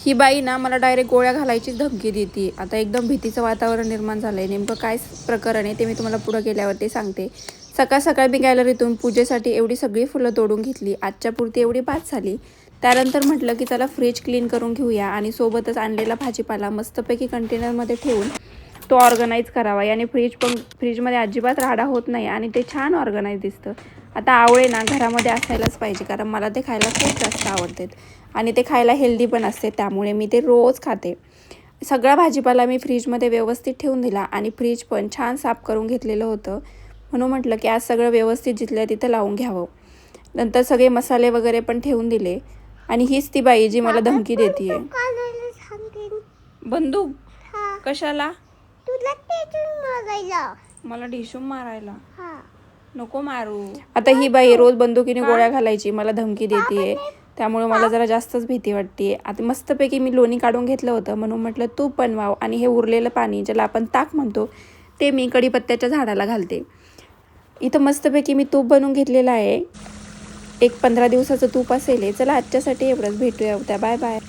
ही बाई ना मला डायरेक्ट गोळ्या घालायची धमकी देते. आता एकदम भीतीचं वातावरण निर्माण झालं आहे. नेमकं काय प्रकरण आहे ते मी तुम्हाला पुढं गेल्यावरती सांगते. सकाळ सकाळ मी गॅलरीतून पूजेसाठी एवढी सगळी फुलं तोडून घेतली. आजच्या पुरती एवढी बाद झाली. त्यानंतर म्हटलं की चला फ्रीज क्लीन करून घेऊया आणि सोबतच आणलेला भाजीपाला मस्तपैकी कंटेनरमध्ये ठेवून तो ऑर्गनाईज करावा. याने फ्रीजमध्ये अजिबात राडा होत नाही आणि ते छान ऑर्गनाईज दिसतं. आता आवळे ना घरामध्ये असायलाच पाहिजे, कारण मला ते खायला खूप जास्त आवडतात आणि ते खायला हेल्दी पण असते, त्यामुळे मी ते रोज खाते. सगळा भाजीपाला मी फ्रीजमध्ये व्यवस्थित ठेवून दिला आणि फ्रीज पण छान साफ करून घेतलेलं होतं. म्हणून म्हटलं की आज सगळं व्यवस्थित जिथल्या तिथं लावून घ्यावं. नंतर सगळे मसाले वगैरे पण ठेवून दिले आणि हीच ती बाई जी मला धमकी देते. बंदूक कशाला? मला ढिशूम मारायला? नको मारू. आता ही बाई रोज बंदुकीने गोळ्या घालायची, मला धमकी देते, त्यामुळे मला जरा जास्तच भीती वाटते. आता मस्तपैकी मी लोणी काढून घेतलं होतं, म्हणून म्हटलं तूप बनवावं आणि हे उरलेलं पाणी ज्याला आपण ताक म्हणतो ते मी कढीपत्त्याच्या झाडाला घालते. इथं मस्तपैकी मी तूप बनवून घेतलेलं आहे. एक 15 दिवसाचं तूप असेल. चला आजच्यासाठी एवढंच, भेटूया उद्या. Bye bye.